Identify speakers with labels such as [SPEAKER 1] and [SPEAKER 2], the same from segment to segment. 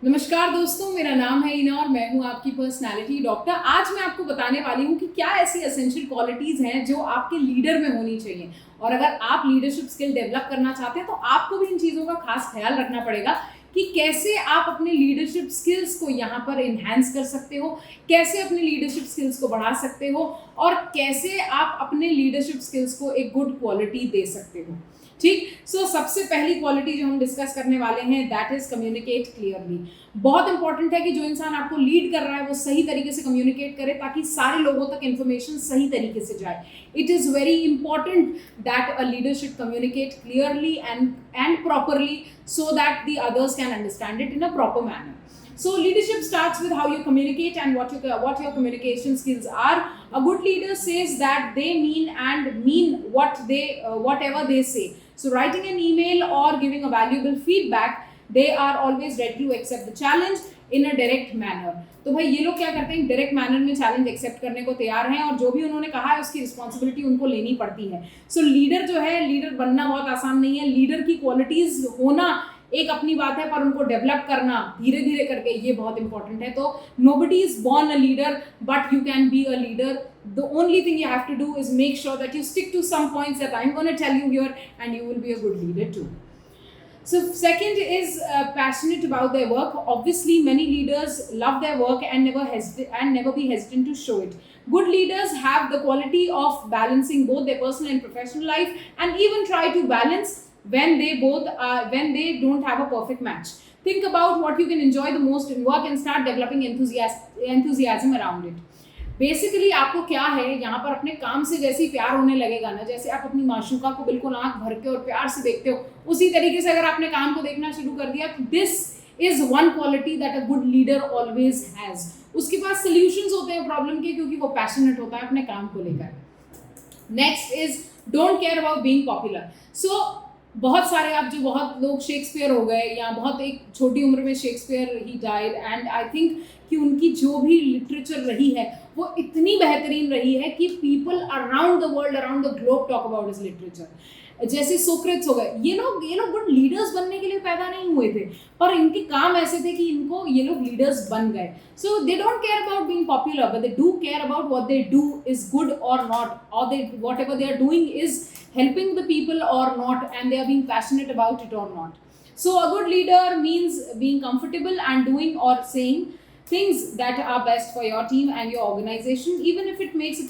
[SPEAKER 1] नमस्कार दोस्तों, मेरा नाम है ईना और मैं हूं आपकी पर्सनालिटी डॉक्टर। आज मैं आपको बताने वाली हूं कि क्या ऐसी एसेंशियल क्वालिटीज़ हैं जो आपके लीडर में होनी चाहिए। और अगर आप लीडरशिप स्किल डेवलप करना चाहते हैं तो आपको भी इन चीज़ों का खास ख्याल रखना पड़ेगा कि कैसे आप अपने लीडरशिप स्किल्स को यहाँ पर इन्हांस कर सकते हो, कैसे अपने लीडरशिप स्किल्स को बढ़ा सकते हो और कैसे आप अपने लीडरशिप स्किल्स को एक गुड क्वालिटी दे सकते हो। ठीक, सो सबसे पहली क्वालिटी जो हम डिस्कस करने वाले हैं दैट इज कम्युनिकेट क्लियरली। बहुत इंपॉर्टेंट है कि जो इंसान आपको लीड कर रहा है वो सही तरीके से कम्युनिकेट करे ताकि सारे लोगों तक इंफॉर्मेशन सही तरीके से जाए। It is very important that a leader should communicate clearly and properly so that the others can understand it in a proper manner. So leadership starts with how you communicate and what your communication skills are. A good leader says that they mean whatever they say. So writing an email or giving a valuable feedback, they are always ready to accept the challenge in a direct manner. तो भाई ये लोग क्या करते हैं, direct manner में challenge accept करने को तैयार हैं और जो भी उन्होंने कहा है उसकी रिस्पॉन्सिबिलिटी उनको लेनी पड़ती है। सो लीडर जो है, लीडर बनना बहुत आसान नहीं है। लीडर की क्वालिटीज होना एक अपनी बात है, पर उनको डेवलप करना धीरे धीरे करके ये बहुत इंपॉर्टेंट है। तो nobody is born a leader but you can be a leader. The only thing you have to do is make sure that you stick to some points that I am gonna tell you here and you will be a good leader too. So second is passionate about their work. Obviously, many leaders love their work and never be hesitant to show it. Good leaders have the quality of balancing both their personal and professional life, and even try to balance when they don't have a perfect match. Think about what you can enjoy the most in work and start developing enthusiasm around it. Basically आपको क्या है, यहाँ पर अपने काम से जैसे ही प्यार होने लगेगा ना, जैसे आप अपनी माशूका को बिल्कुल आंख भर के और प्यार से देखते हो, उसी तरीके से अगर आपने काम को देखना शुरू कर दिया तो this is one quality that a good leader always has. उसके पास सोल्यूशंस होते हैं प्रॉब्लम के, क्योंकि वो पैशनेट होता है अपने काम को लेकर। Next is don't care about being popular. So बहुत सारे आप जो बहुत लोग शेक्सपियर हो गए, या बहुत एक छोटी उम्र में Shakespeare he died, and I think कि उनकी जो भी लिटरेचर रही है वो इतनी बेहतरीन रही है कि people around the world, around the globe talk about his literature. जैसे सोक्रेट्स हो गए, ये लोग गुड लीडर्स बनने के लिए पैदा नहीं हुए थे, पर इनके काम ऐसे थे कि इनको ये लोग लीडर्स बन गए। So they don't care about being popular but they do care about what they do is good और नॉट, और they whatever they are doing is helping the people or not, and they are being passionate about it or not. So a good leader means being comfortable and doing or saying things that are best for your team and your organization, even if it makes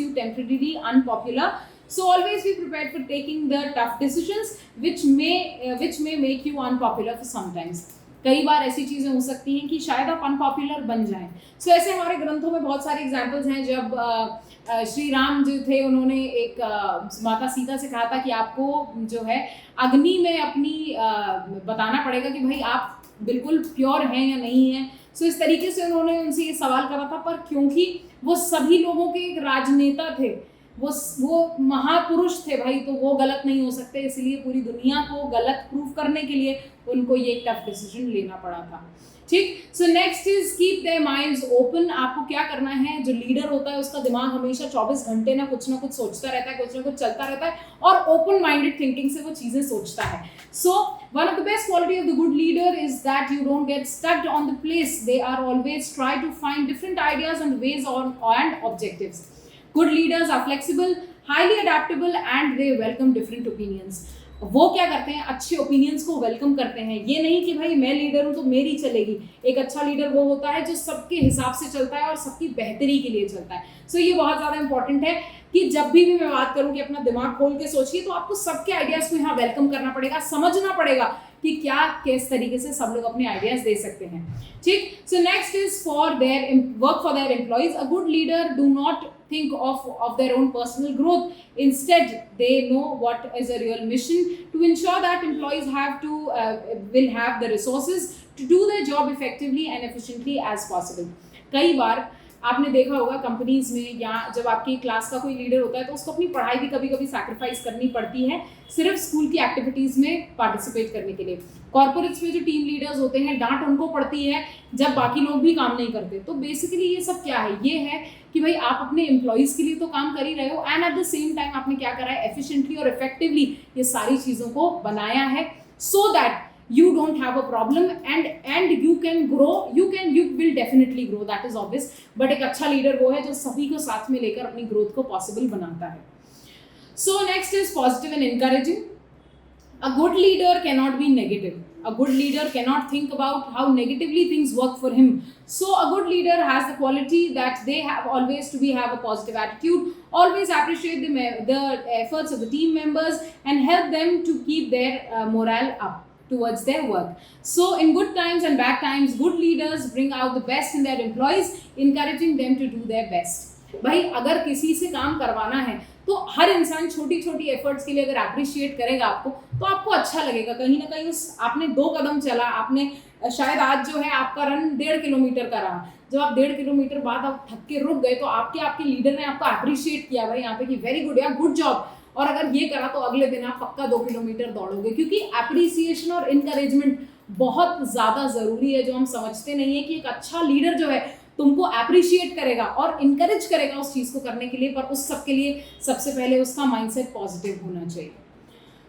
[SPEAKER 1] you temporarily unpopular. So always be prepared for taking the tough decisions which may make you unpopular for sometimes. कई बार ऐसी चीज़ें हो सकती हैं कि शायद आप unpopular बन जाएं। सो ऐसे हमारे ग्रंथों में बहुत सारे एग्जाम्पल्स हैं। जब श्री राम जो थे, उन्होंने एक माता सीता से कहा था कि आपको जो है अग्नि में अपनी बताना पड़ेगा कि भाई आप बिल्कुल प्योर हैं या नहीं हैं। सो इस तरीके से उन्होंने उनसे ये सवाल करा था, पर क्योंकि वो सभी लोगों के एक राजनेता थे, वो महापुरुष थे भाई, तो वो गलत नहीं हो सकते, इसलिए पूरी दुनिया को गलत प्रूफ करने के लिए उनको ये एक टफ डिसीजन लेना पड़ा था। ठीक, सो next is keep their minds open. आपको क्या करना है, जो लीडर होता है उसका दिमाग हमेशा 24 घंटे ना कुछ सोचता रहता है, कुछ ना कुछ चलता रहता है, और ओपन माइंडेड थिंकिंग से वो चीज़ें सोचता है। So one of the best quality of the good leader is that you don't get stuck on the place, they are always try to find different ideas and ways and objectives. Good leaders are flexible, highly adaptable and they welcome different opinions. वो क्या करते हैं, अच्छे opinions को welcome करते हैं। ये नहीं कि भाई मैं लीडर हूँ तो मेरी चलेगी। एक अच्छा लीडर वो होता है जो सबके हिसाब से चलता है और सबकी बेहतरी के लिए चलता है। सो ये बहुत ज़्यादा इंपॉर्टेंट है कि जब भी मैं बात करूँ कि अपना दिमाग खोल के सोचिए, तो आपको सबके आइडियाज़ को यहाँ वेलकम करना पड़ेगा, समझना पड़ेगा कि क्या किस तरीके से सब लोग अपने आइडियाज दे सकते हैं। ठीक, सो next is for their employees. A good leader do not think of their own personal growth. Instead, they know what is a real mission to ensure that employees will have the resources to do their job effectively and efficiently as possible. कई बार आपने देखा होगा companies में, या जब आपकी class का कोई लीडर होता है तो उसको अपनी पढ़ाई भी कभी कभी सैक्रिफाइस करनी पड़ती है सिर्फ स्कूल की एक्टिविटीज़ में पार्टिसिपेट करने के लिए। कॉर्पोरेट्स में जो टीम लीडर्स होते हैं, डांट उनको पड़ती है जब बाकी लोग भी काम नहीं करते। तो बेसिकली ये सब क्या है, ये है कि भाई आप अपने एम्प्लॉयज़ के लिए तो काम कर ही रहे हो, and at the same time आपने क्या करा है, एफिशिएंटली और इफेक्टिवली ये सारी चीज़ों को बनाया है, so that you don't have a problem, and you can grow, you will definitely grow, that is obvious. But एक अच्छा लीडर वो है जो सभी को साथ में लेकर अपनी ग्रोथ को पॉसिबल बनाता है. So next is positive and encouraging. A good leader cannot be negative. A good leader cannot think about how negatively things work for him. So a good leader has the quality that they have always to have a positive attitude, always appreciate the efforts of the team members and help them to keep their morale up towards their work. So in good times and bad times, good leaders bring out the best in their employees, encouraging them to do their best. भाई अगर किसी से काम करवाना है तो हर इंसान छोटी छोटी एफर्ट्स के लिए अगर अप्रिशिएट करेगा आपको, तो आपको अच्छा लगेगा. कहीं ना कहीं उस आपने 2 कदम चला, आपने शायद आज जो है आपका रन 1.5 किलोमीटर का रहा, जब आप 1.5 किलोमीटर बाद आप थक के रुक गए तो आपके लीडर ने आपको अप्रिशिएट किया भाई यहाँ पे कि वेरी गुड यार, गुड जॉब. और अगर ये करा तो अगले दिन आप पक्का 2 किलोमीटर दौड़ोगे, क्योंकि अप्रिसिएशन और इनकरेजमेंट बहुत ज़्यादा ज़रूरी है, जो हम समझते नहीं है कि एक अच्छा लीडर जो है तुमको अप्रिशिएट करेगा और इनकरेज करेगा उस चीज़ को करने के लिए, पर उस सब के लिए सबसे पहले उसका माइंडसेट पॉजिटिव होना चाहिए.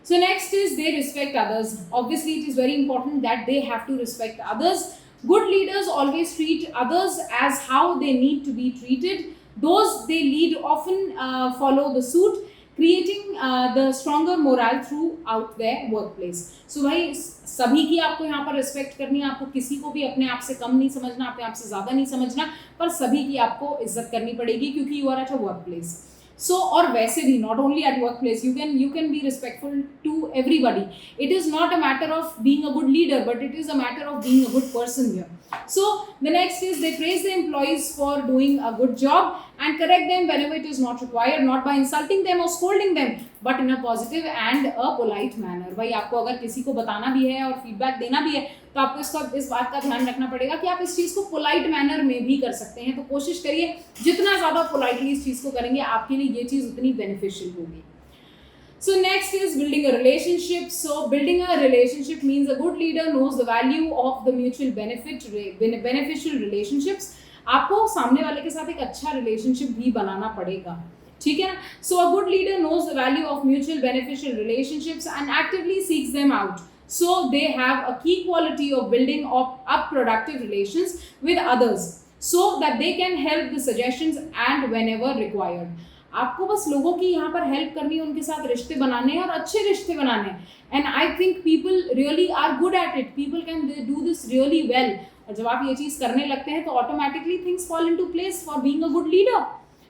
[SPEAKER 1] So next is they respect others. Obviously it is very important that they have to respect others. Good leaders always treat others as how they need to be treated. Those they lead often follow the suit, creating the stronger morale throughout their workplace. So भाई सभी की आपको यहाँ पर respect करनी है, आपको किसी को भी अपने आप से कम नहीं समझना, अपने आप से ज़्यादा नहीं समझना, पर सभी की आपको इज्जत करनी पड़ेगी, क्योंकि you are at a work place. So और वैसे भी not only at workplace, you can be respectful to everybody. It is not a matter of being a good leader, but it is a matter of being a good person here. So the next is they praise the employees for doing a good job and correct them whenever it is not required, not by insulting them or scolding them, but in a positive and a polite manner. भाई आपको अगर किसी को बताना भी है और feedback देना भी है तो आपको इस बात का ध्यान रखना पड़ेगा कि आप इस चीज़ को पोलाइट मैनर में भी कर सकते हैं. तो कोशिश करिए जितना ज़्यादा पोलाइटली इस चीज़ को करेंगे आपके लिए ये चीज़ उतनी बेनिफिशियल होगी. So next is building a relationship. So building a relationship means a good leader knows the value of the mutual beneficial relationships. आपको सामने वाले के साथ एक अच्छा रिलेशनशिप भी बनाना पड़ेगा, ठीक है ना. So a good leader knows the value of mutual beneficial relationships and actively seeks them out. So they have a key quality of building up productive relations with others so that they can help the suggestions and whenever required. आपको बस लोगों की यहाँ पर help करनी है, उनके साथ रिश्ते बनाने हैं और अच्छे रिश्ते बनाने हैं. And I think people really are good at it, people can do this really well. और जब आप ये चीज़ करने लगते हैं तो automatically things fall into place for being a good leader.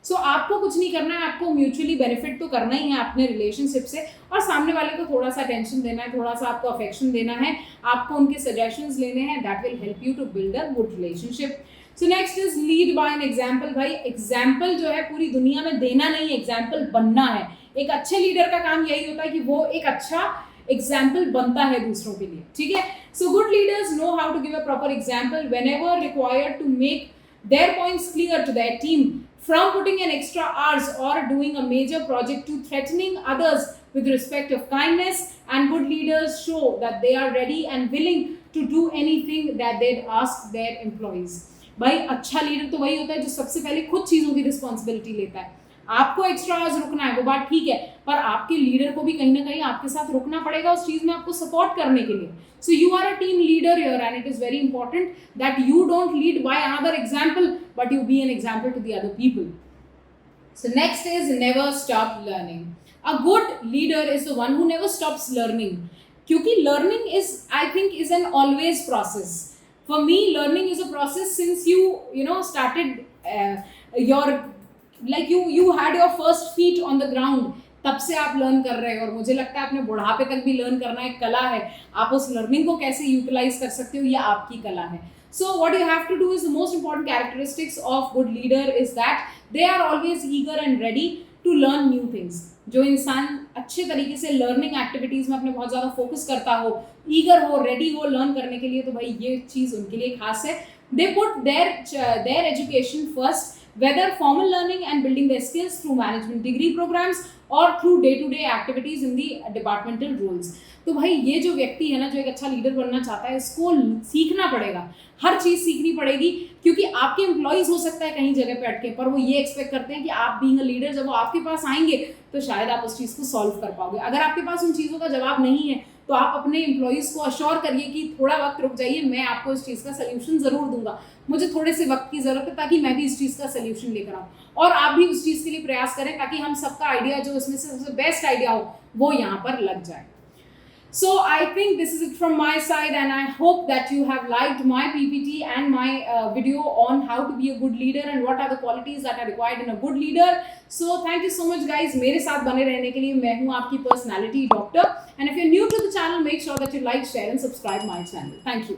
[SPEAKER 1] So आपको कुछ नहीं करना है, आपको म्यूचुअली बेनिफिट तो करना ही है अपने रिलेशनशिप से, और सामने वाले को थोड़ा सा अटेंशन देना है, थोड़ा सा आपको अफेक्शन देना है, आपको उनके सजेशंस लेने हैं. That will help you to build a good relationship. So next is lead by an example. भाई एग्जाम्पल जो है पूरी दुनिया में देना नहीं, एग्जाम्पल बनना है. एक अच्छे लीडर का काम यही होता है कि वो एक अच्छा एग्जाम्पल बनता है दूसरों के लिए, ठीक है. So good leaders know how to give a proper example whenever required to make their points clear to their team, from putting in extra hours or doing a major project to threatening others with respect of kindness. And good leaders show that they are ready and willing to do anything that they'd ask their employees. भाई अच्छा leader तो वही होता है जो सबसे पहले खुद चीज़ों की रिस्पॉन्सिबिलिटी लेता है. आपको एक्स्ट्रा आवर्स रुकना है वो बात ठीक है, पर आपके लीडर को भी कहीं ना कहीं आपके साथ रुकना पड़ेगा उस चीज़ में आपको सपोर्ट करने के लिए. So you are a team leader here and it is very important that you don't lead by another example but you be an example to the other people. So next is never stop learning. A good leader is the one who never stops learning, क्योंकि learning is I think is an always process. For me, learning is a process since you started you had your first feet on the ground. तब से आप learn कर रहे हो, और मुझे लगता है अपने बुढ़ापे तक भी लर्न करना एक कला है. आप उस लर्निंग को कैसे यूटिलाइज कर सकते हो, ये आपकी कला है. So what you have to do is the most important characteristics of good leader is that they are always eager and ready to learn new things. जो इंसान अच्छे तरीके से लर्निंग एक्टिविटीज़ में अपने बहुत ज़्यादा फोकस करता हो, ईगर हो, रेडी हो लर्न करने के लिए, तो भाई ये चीज़ उनके लिए खास है. They put their education first, whether formal learning and building their skills through management degree programs or through day-to-day activities in the departmental roles. तो भाई ये जो व्यक्ति है ना, जो एक अच्छा लीडर बनना चाहता है, इसको सीखना पड़ेगा, हर चीज़ सीखनी पड़ेगी, क्योंकि आपके एम्प्लॉयज़ हो सकता है कहीं जगह पे अटके, पर वो ये एक्सपेक्ट करते हैं कि आप बीइंग अ लीडर जब वो आपके पास आएंगे तो शायद आप उस चीज़ को सॉल्व कर पाओगे. अगर आपके पास उन चीज़ों का जवाब नहीं है तो आप अपने एम्प्लॉयज़ को अश्योर करिए कि थोड़ा वक्त रुक जाइए, मैं आपको इस चीज़ का सोल्यूशन ज़रूर दूंगा, मुझे थोड़े से वक्त की ज़रूरत है ताकि मैं भी इस चीज़ का सोल्यूशन लेकर आऊँ। और आप भी उस चीज़ के लिए प्रयास करें ताकि हम सबका आइडिया जो इसमें से सबसे बेस्ट आइडिया हो वो यहाँ पर लग जाए। So I think this is it from my side, and I hope that you have liked my PPT and my video on how to be a good leader and what are the qualities that are required in a good leader. So thank you so much guys मेरे साथ बने रहने के लिए। मैं हूँ आपकी personality doctor, and if you're new to the channel, make sure that you like, share and subscribe my channel. Thank you.